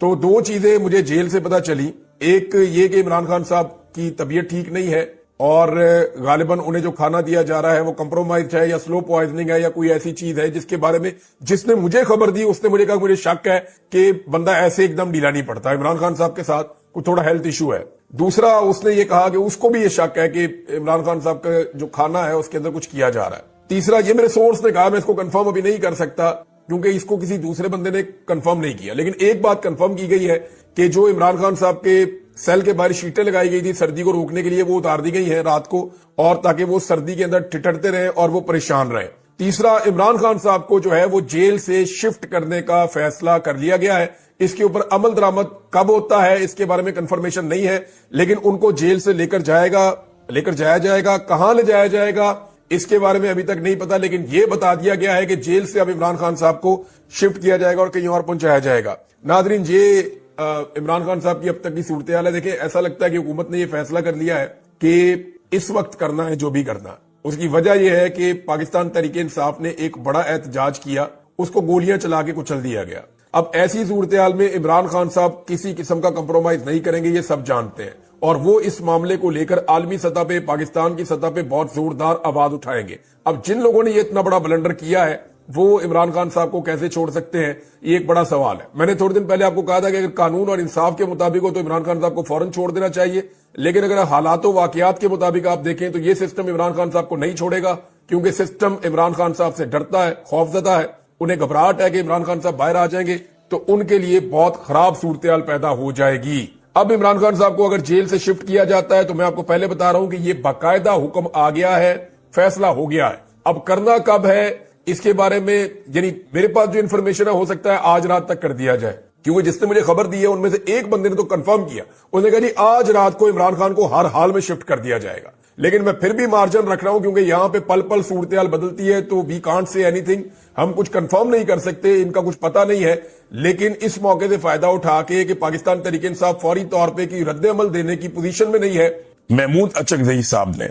تو دو چیزیں مجھے جیل سے پتا چلی، ایک یہ کہ عمران خان صاحب کی طبیعت ٹھیک نہیں ہے اور غالباً انہیں جو کھانا دیا جا رہا ہے وہ کمپرومائز ہے یا سلو پوائزننگ ہے یا کوئی ایسی چیز ہے جس کے بارے میں جس نے مجھے خبر دی اس نے مجھے کہا مجھے شک ہے کہ بندہ ایسے ایک دم ڈھیلا نہیں پڑتا، عمران خان صاحب کے ساتھ کوئی تھوڑا ہیلتھ ایشو ہے۔ دوسرا اس نے یہ کہا کہ اس کو بھی یہ شک ہے کہ عمران خان صاحب کا جو کھانا ہے اس کے اندر کچھ کیا جا رہا ہے۔ تیسرا یہ میرے سورس نے کہا، میں اس کو کنفرم ابھی نہیں کر سکتا کیونکہ اس کو کسی دوسرے بندے نے کنفرم نہیں کیا، لیکن ایک بات کنفرم کی گئی ہے کہ جو عمران خان صاحب کے سیل کے باہر شیٹیں لگائی گئی تھی سردی کو روکنے کے لیے وہ اتار دی گئی ہیں رات کو، اور تاکہ وہ سردی کے اندر ٹھٹرتے رہیں اور وہ پریشان رہیں۔ تیسرا، عمران خان صاحب کو جو ہے وہ جیل سے شفٹ کرنے کا فیصلہ کر لیا گیا ہے، اس کے اوپر عمل درآمد کب ہوتا ہے اس کے بارے میں کنفرمیشن نہیں ہے، لیکن ان کو جیل سے لے کر جایا جائے گا، کہاں لے جایا جائے گا اس کے بارے میں ابھی تک نہیں پتا، لیکن یہ بتا دیا گیا ہے کہ جیل سے اب عمران خان صاحب کو شفٹ کیا جائے گا اور کہیں اور پہنچایا جائے گا۔ ناظرین، یہ عمران خان صاحب کی اب تک کی صورتحال ہے۔ دیکھیں، ایسا لگتا ہے کہ حکومت نے یہ فیصلہ کر لیا ہے کہ اس وقت کرنا ہے جو بھی کرنا۔ اس کی وجہ یہ ہے کہ پاکستان تحریک انصاف نے ایک بڑا احتجاج کیا، اس کو گولیاں چلا کے کچل دیا گیا۔ اب ایسی صورتحال میں عمران خان صاحب کسی قسم کا کمپرومائز نہیں کریں گے، یہ سب جانتے ہیں، اور وہ اس معاملے کو لے کر عالمی سطح پہ، پاکستان کی سطح پہ بہت زوردار آواز اٹھائیں گے۔ اب جن لوگوں نے یہ اتنا بڑا بلنڈر کیا ہے وہ عمران خان صاحب کو کیسے چھوڑ سکتے ہیں، یہ ایک بڑا سوال ہے۔ میں نے تھوڑے دن پہلے آپ کو کہا تھا کہ اگر قانون اور انصاف کے مطابق ہو تو عمران خان صاحب کو فوراً چھوڑ دینا چاہیے، لیکن اگر حالات و واقعات کے مطابق آپ دیکھیں تو یہ سسٹم عمران خان صاحب کو نہیں چھوڑے گا، کیونکہ سسٹم عمران خان صاحب سے ڈرتا ہے، خوفزدہ ہے، انہیں گھبراہٹ ہے کہ عمران خان صاحب باہر آ جائیں گے تو ان کے لیے بہت خراب صورتحال پیدا ہو جائے گی۔ اب عمران خان صاحب کو اگر جیل سے شفٹ کیا جاتا ہے تو میں آپ کو پہلے بتا رہا ہوں کہ یہ باقاعدہ حکم آ گیا ہے، فیصلہ ہو گیا ہے۔ اب کرنا کب ہے اس کے بارے میں، یعنی میرے پاس جو انفارمیشن ہے ہو سکتا ہے آج رات تک کر دیا جائے، کیونکہ جس نے مجھے خبر دی ہے ان میں سے ایک بندے نے تو کنفرم کیا، انہوں نے کہا جی آج رات کو عمران خان کو ہر حال میں شفٹ کر دیا جائے گا، لیکن میں پھر بھی مارجن رکھ رہا ہوں کیونکہ یہاں پہ پل پل صورتحال بدلتی ہے تو we can't say anything, ہم کچھ کنفرم نہیں کر سکتے، ان کا کچھ پتہ نہیں ہے، لیکن اس موقع سے فائدہ اٹھا کے کہ پاکستان تحریک انصاف فوری طور پہ کی رد عمل دینے کی پوزیشن میں نہیں ہے، محمود اچکزئی صاحب نے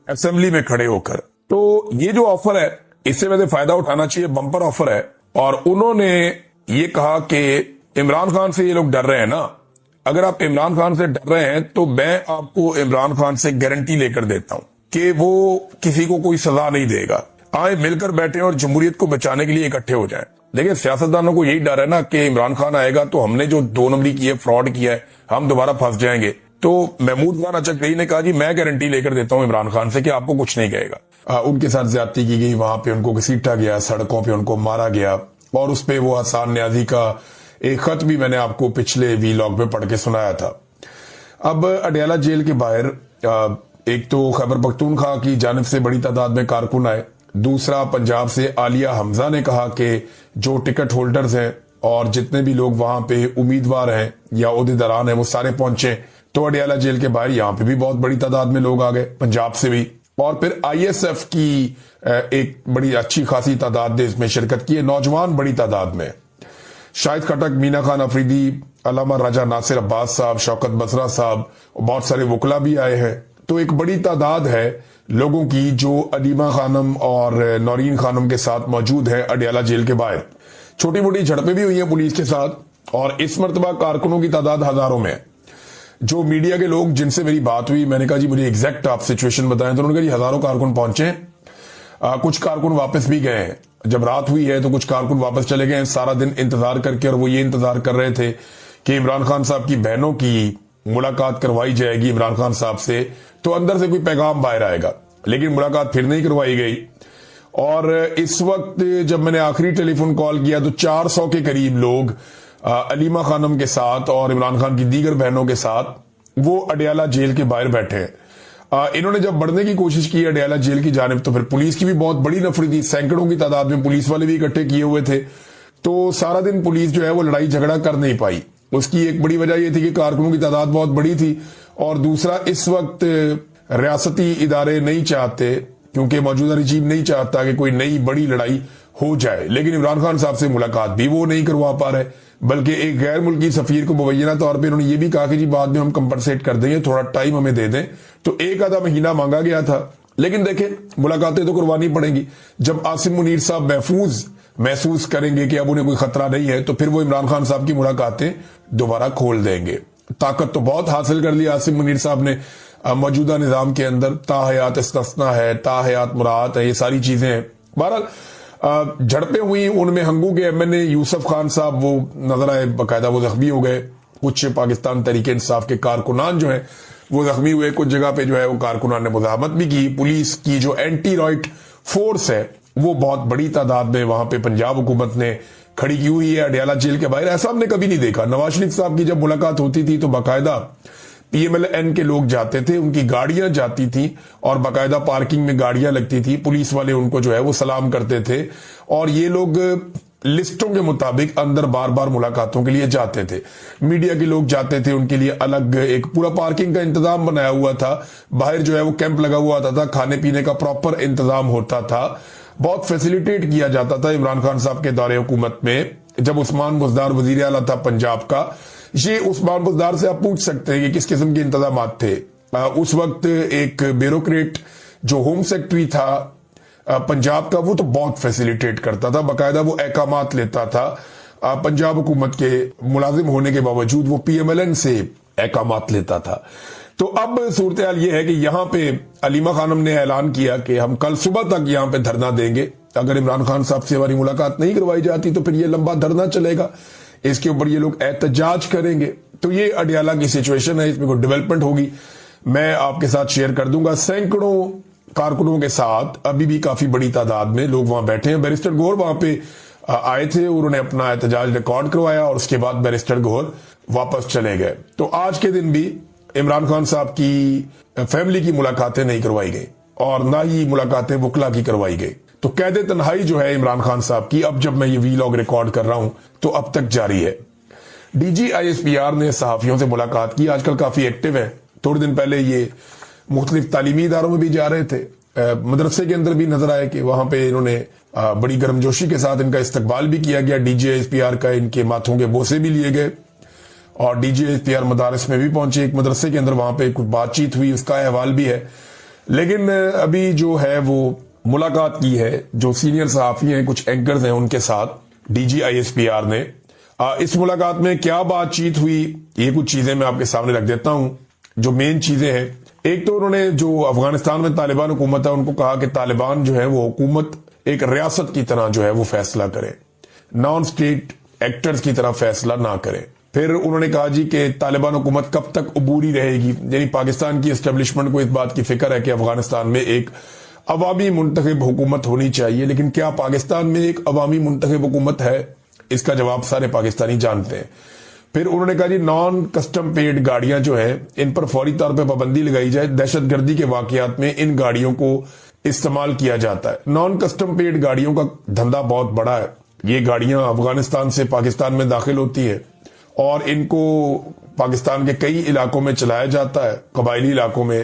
اسمبلی میں کھڑے ہو کر، تو یہ جو آفر ہے اس سے ویسے فائدہ اٹھانا چاہیے، بمپر آفر ہے، اور انہوں نے یہ کہا کہ عمران خان سے یہ لوگ ڈر رہے ہیں نا، اگر آپ عمران خان سے ڈر رہے ہیں تو میں آپ کو عمران خان سے گارنٹی لے کر دیتا ہوں کہ وہ کسی کو کوئی سزا نہیں دے گا، آئے مل کر بیٹھیں اور جمہوریت کو بچانے کے لیے اکٹھے ہو جائیں۔ دیکھیں، سیاستدانوں کو یہی ڈر ہے نا کہ عمران خان آئے گا تو ہم نے جو 2 نمبری کی ہے، فراڈ کیا ہے، ہم دوبارہ پھنس جائیں گے۔ تو محمود خان اچکزئی نے کہا جی میں گارنٹی لے کر دیتا ہوں عمران خان سے کہ آپ کو کچھ نہیں کہے گا۔ ان کے ساتھ زیادتی کی گئی، وہاں پہ ان کو گھسیٹا گیا، سڑکوں پہ ان کو مارا گیا، اور اس پہ وہ حسان نیازی کا ایک خط بھی میں نے آپ کو پچھلے وی لاگ میں پڑھ کے سنایا تھا۔ اب اڈیالہ جیل کے باہر ایک تو خیبر پختونخوا کی جانب سے بڑی تعداد میں کارکن آئے، دوسرا پنجاب سے عالیہ حمزہ نے کہا کہ جو ٹکٹ ہولڈرز ہیں اور جتنے بھی لوگ وہاں پہ امیدوار ہیں یا عہدیداران ہیں وہ سارے پہنچے، تو اڈیالہ جیل کے باہر یہاں پہ بھی بہت بڑی تعداد میں لوگ آ گئے، پنجاب سے بھی، اور پھر آئی ایس ایف کی ایک بڑی اچھی خاصی تعداد نے اس میں شرکت کی ہے، نوجوان بڑی تعداد میں، شاہد خٹک، مینا خان افریدی، علامہ راجہ ناصر عباس صاحب، شوکت بسرا صاحب، بہت سارے وکلا بھی آئے ہیں، تو ایک بڑی تعداد ہے لوگوں کی جو علیمہ خانم اور نورین خانم کے ساتھ موجود ہیں اڈیالہ جیل کے باہر۔ چھوٹی موٹی جھڑپیں بھی ہوئی ہیں پولیس کے ساتھ، اور اس مرتبہ کارکنوں کی تعداد ہزاروں میں ہے۔ جو میڈیا کے لوگ جن سے میری بات ہوئی، میں نے کہا جی مجھے ایگزیکٹ آپ سچویشن بتائیں، تو انہوں نے کہا جی ہزاروں کارکن پہنچے ہیں، کچھ کارکن واپس بھی گئے ہیں، جب رات ہوئی ہے تو کچھ کارکن واپس چلے گئے ہیں سارا دن انتظار کر کے، اور وہ یہ انتظار کر رہے تھے کہ عمران خان صاحب کی بہنوں کی ملاقات کروائی جائے گی عمران خان صاحب سے، تو اندر سے کوئی پیغام باہر آئے گا، لیکن ملاقات پھر نہیں کروائی گئی۔ اور اس وقت جب میں نے آخری ٹیلی فون کال کیا تو 400 کے قریب لوگ علیمہ خانم کے ساتھ اور عمران خان کی دیگر بہنوں کے ساتھ وہ اڈیالہ جیل کے باہر بیٹھے ہیں۔ انہوں نے جب بڑھنے کی کوشش کی اڈیالہ جیل کی جانب تو پھر پولیس کی بھی بہت بڑی نفری تھی، سینکڑوں کی تعداد میں پولیس والے بھی اکٹھے کیے ہوئے تھے، تو سارا دن پولیس جو ہے وہ لڑائی جھگڑا کر نہیں پائی۔ اس کی ایک بڑی وجہ یہ تھی کہ کارکنوں کی تعداد بہت بڑی تھی، اور دوسرا اس وقت ریاستی ادارے نہیں چاہتے، کیونکہ موجودہ رجیم نہیں چاہتا کہ کوئی نئی بڑی لڑائی ہو جائے، لیکن عمران خان صاحب سے ملاقات بھی وہ نہیں کروا پا رہے، بلکہ ایک غیر ملکی سفیر کو مبینہ طور پہ انہوں نے یہ بھی کہا کہ جی بعد میں ہم کمپنسیٹ کر دیں گے، تھوڑا ٹائم ہمیں دے دیں، تو ایک آدھا مہینہ مانگا گیا تھا، لیکن دیکھیں ملاقاتیں تو کروانی پڑیں گی۔ جب عاصم منیر صاحب محفوظ محسوس کریں گے کہ اب انہیں کوئی خطرہ نہیں ہے تو پھر وہ عمران خان صاحب کی ملاقاتیں دوبارہ کھول دیں گے. طاقت تو بہت حاصل کر لی عاصم منیر صاحب نے موجودہ نظام کے اندر. تا حیات استثنا ہے, تا حیات مراعات ہے, یہ ساری چیزیں ہیں. بہرحال جھڑپیں ہوئی, ان میں ہنگو کے ایم این اے یوسف خان صاحب وہ نظر آئے, باقاعدہ وہ زخمی ہو گئے. کچھ پاکستان تحریک انصاف کے کارکنان جو ہیں وہ زخمی ہوئے. کچھ جگہ پہ جو ہے وہ کارکنان نے مزاحمت بھی کی. پولیس کی جو اینٹی رائٹ فورس ہے وہ بہت بڑی تعداد میں وہاں پہ پنجاب حکومت نے کھڑی کی ہوئی ہے اڈیالہ جیل کے باہر. ایسا ہم نے کبھی نہیں دیکھا. نواز شریف صاحب کی جب ملاقات ہوتی تھی تو باقاعدہ پی ایم ایل این کے لوگ جاتے تھے, ان کی گاڑیاں جاتی تھیں اور باقاعدہ پارکنگ میں گاڑیاں لگتی تھی, پولیس والے ان کو جو ہے وہ سلام کرتے تھے اور یہ لوگ لسٹوں کے مطابق اندر بار بار ملاقاتوں کے لیے جاتے تھے. میڈیا کے لوگ جاتے تھے, ان کے لیے الگ ایک پورا پارکنگ کا انتظام بنایا ہوا تھا. باہر جو ہے وہ کیمپ لگا ہوا ہوتا تھا, کھانے پینے کا پراپر انتظام ہوتا تھا. بہت فیسیلیٹیٹ کیا جاتا تھا عمران خان صاحب کے دور حکومت میں. جب عثمان بزدار وزیر اعلیٰ تھا پنجاب کا, یہ عثمان بزدار سے آپ پوچھ سکتے ہیں کہ کس قسم کے انتظامات تھے. اس وقت ایک بیوروکریٹ جو ہوم سیکٹری تھا پنجاب کا, وہ تو بہت فیسیلیٹیٹ کرتا تھا, باقاعدہ وہ احکامات لیتا تھا. پنجاب حکومت کے ملازم ہونے کے باوجود وہ پی ایم ایل این سے احکامات لیتا تھا. تو اب صورتحال یہ ہے کہ یہاں پہ علیمہ خانم نے اعلان کیا کہ ہم کل صبح تک یہاں پہ دھرنا دیں گے. اگر عمران خان صاحب سے ہماری ملاقات نہیں کروائی جاتی تو پھر یہ لمبا دھرنا چلے گا, اس کے اوپر یہ لوگ احتجاج کریں گے. تو یہ اڈیالہ کی سچویشن ہے, اس میں کوئی ڈیولپمنٹ ہوگی میں آپ کے ساتھ شیئر کر دوں گا. سینکڑوں کارکنوں کے ساتھ ابھی بھی کافی بڑی تعداد میں لوگ وہاں بیٹھے ہیں. بیرسٹر گور وہاں پہ آئے تھے, انہوں نے اپنا احتجاج ریکارڈ کروایا اور اس کے بعد بیرسٹر گور واپس چلے گئے. تو آج کے دن بھی عمران خان صاحب کی فیملی کی ملاقاتیں نہیں کروائی گئی اور نہ ہی ملاقاتیں وکلا کی کروائی گئی. تو قید تنہائی جو ہے عمران خان صاحب کی, اب جب میں یہ ویلاگ ریکارڈ کر رہا ہوں تو اب تک جاری ہے. D G I S P R نے صحافیوں سے ملاقات کی, آج کل کافی ایکٹیو ہیں. تھوڑے دن پہلے یہ مختلف تعلیمی اداروں میں بھی جا رہے تھے, مدرسے کے اندر بھی نظر آئے کہ وہاں پہ انہوں نے بڑی گرمجوشی کے ساتھ ان کا استقبال بھی کیا گیا. D G I S P R کا ان کے ماتھوں کے بوسے بھی لیے گئے اور D G I S P R مدارس میں بھی پہنچے. ایک مدرسے کے اندر وہاں پہ کچھ بات چیت ہوئی, اس کا احوال بھی ہے. لیکن ابھی جو ہے وہ ملاقات کی ہے جو سینئر صحافی ہیں, کچھ اینکرز ہیں, ان کے ساتھ D G I S P R نے. اس ملاقات میں کیا بات چیت ہوئی یہ کچھ چیزیں میں آپ کے سامنے رکھ دیتا ہوں جو مین چیزیں ہیں. ایک تو انہوں نے جو افغانستان میں طالبان حکومت ہے ان کو کہا کہ طالبان جو ہے وہ حکومت ایک ریاست کی طرح جو ہے وہ فیصلہ کرے, نان سٹیٹ ایکٹرز کی طرح فیصلہ نہ کرے. پھر انہوں نے کہا جی کہ طالبان حکومت کب تک عبوری رہے گی, یعنی پاکستان کی اسٹیبلشمنٹ کو اس بات کی فکر ہے کہ افغانستان میں ایک عوامی منتخب حکومت ہونی چاہیے. لیکن کیا پاکستان میں ایک عوامی منتخب حکومت ہے؟ اس کا جواب سارے پاکستانی جانتے ہیں. پھر انہوں نے کہا جی نان کسٹم پیڈ گاڑیاں جو ہیں ان پر فوری طور پہ پابندی لگائی جائے. دہشت گردی کے واقعات میں ان گاڑیوں کو استعمال کیا جاتا ہے. نان کسٹم پیڈ گاڑیوں کا دھندا بہت بڑا ہے. یہ گاڑیاں افغانستان سے پاکستان میں داخل ہوتی ہیں اور ان کو پاکستان کے کئی علاقوں میں چلایا جاتا ہے, قبائلی علاقوں میں,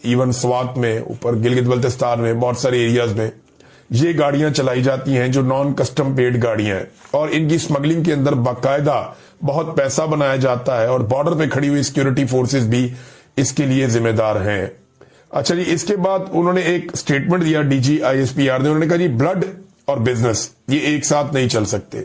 ایون سوات میں, اوپر گلگت بلتستان میں, بہت سارے ایریاز میں یہ گاڑیاں چلائی جاتی ہیں جو نان کسٹم پیڈ گاڑیاں ہیں. اور ان کی سمگلنگ کے اندر باقاعدہ بہت پیسہ بنایا جاتا ہے اور بارڈر پہ کھڑی ہوئی سیکیورٹی فورسز بھی اس کے لیے ذمہ دار ہیں. اچھا جی, اس کے بعد انہوں نے ایک سٹیٹمنٹ دیا D G I S P R نے. انہوں نے کہا جی بلڈ اور بزنس یہ ایک ساتھ نہیں چل سکتے,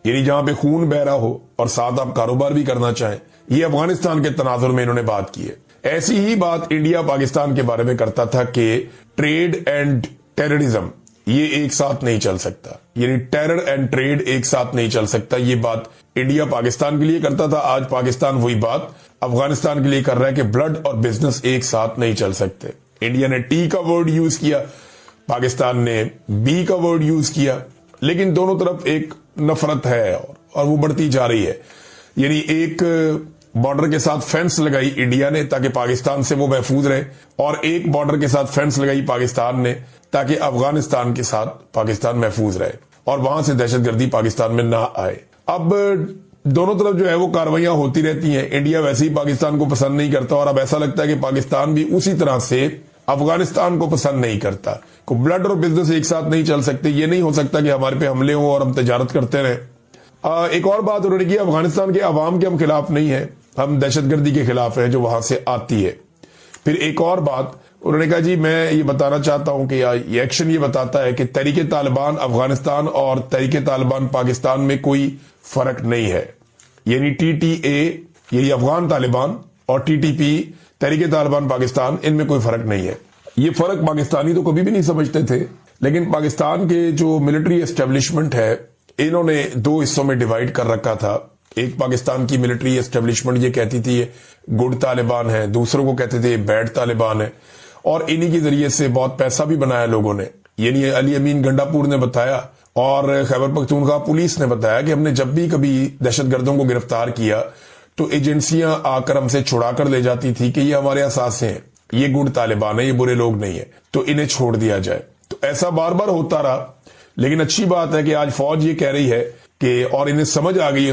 یعنی جہاں پہ خون بہ رہا ہو اور ساتھ آپ کاروبار بھی کرنا چاہیں. یہ افغانستان کے تناظر میں انہوں نے بات کی ہے. ایسی ہی بات انڈیا پاکستان کے بارے میں کرتا تھا کہ ٹریڈ اینڈ ٹیررزم یہ ایک ساتھ نہیں چل سکتا, یعنی ٹیرر اینڈ ٹریڈ ایک ساتھ نہیں چل سکتا. یہ بات انڈیا پاکستان کے لیے کرتا تھا. آج پاکستان وہی بات افغانستان کے لیے کر رہا ہے کہ بلڈ اور بزنس ایک ساتھ نہیں چل سکتے. انڈیا نے ٹی کا ورڈ یوز کیا, پاکستان نے بی کا ورڈ یوز کیا, لیکن دونوں طرف ایک نفرت ہے اور وہ بڑھتی جا رہی ہے. یعنی ایک بارڈر کے ساتھ فینس لگائی انڈیا نے تاکہ پاکستان سے وہ محفوظ رہے, اور ایک بارڈر کے ساتھ فینس لگائی پاکستان نے تاکہ افغانستان کے ساتھ پاکستان محفوظ رہے اور وہاں سے دہشت گردی پاکستان میں نہ آئے. اب دونوں طرف جو ہے وہ کاروائیاں ہوتی رہتی ہیں. انڈیا ویسے ہی پاکستان کو پسند نہیں کرتا اور اب ایسا لگتا ہے کہ پاکستان بھی اسی طرح سے افغانستان کو پسند نہیں کرتا. کو بلڈ اور بزنس ایک ساتھ نہیں چل سکتے. یہ نہیں ہو سکتا کہ ہمارے پہ حملے ہوں اور ہم تجارت کرتے رہیں. ایک اور بات انہوں نے کی, افغانستان کے عوام کے ہم خلاف نہیں ہیں, ہم دہشت گردی کے خلاف ہیں جو وہاں سے آتی ہے. پھر ایک اور بات انہوں نے کہا جی میں یہ بتانا چاہتا ہوں کہ یہ ایکشن یہ بتاتا ہے کہ تحریک طالبان افغانستان اور تحریک طالبان پاکستان میں کوئی فرق نہیں ہے. یعنی ٹی ٹی اے یعنی افغان طالبان اور ٹی ٹی پی تحریک طالبان پاکستان، ان میں کوئی فرق نہیں ہے. یہ فرق پاکستانی تو کبھی بھی نہیں سمجھتے تھے، لیکن پاکستان کے جو ملٹری اسٹیبلشمنٹ ہے انہوں نے دو حصوں میں ڈیوائیڈ کر رکھا تھا. ایک پاکستان کی ملٹری اسٹیبلشمنٹ یہ کہتی تھی یہ گڈ طالبان ہے، دوسروں کو کہتے تھے یہ بیڈ طالبان ہے، اور انہی کے ذریعے سے بہت پیسہ بھی بنایا لوگوں نے. یعنی علی امین گنڈاپور نے بتایا اور خیبر پختونخوا پولیس نے بتایا کہ ہم نے جب بھی کبھی دہشت گردوں کو گرفتار کیا تو ایجنسیاں آ کر ہم سے چھڑا کر لے جاتی تھی کہ یہ ہمارے اثاثے ہیں، یہ گڈ طالبان ہیں، یہ برے لوگ نہیں ہیں، تو انہیں چھوڑ دیا جائے. تو ایسا بار بار ہوتا رہا. لیکن اچھی بات ہے کہ آج فوج یہ کہہ رہی ہے کہ اور انہیں سمجھ آ گئی ہے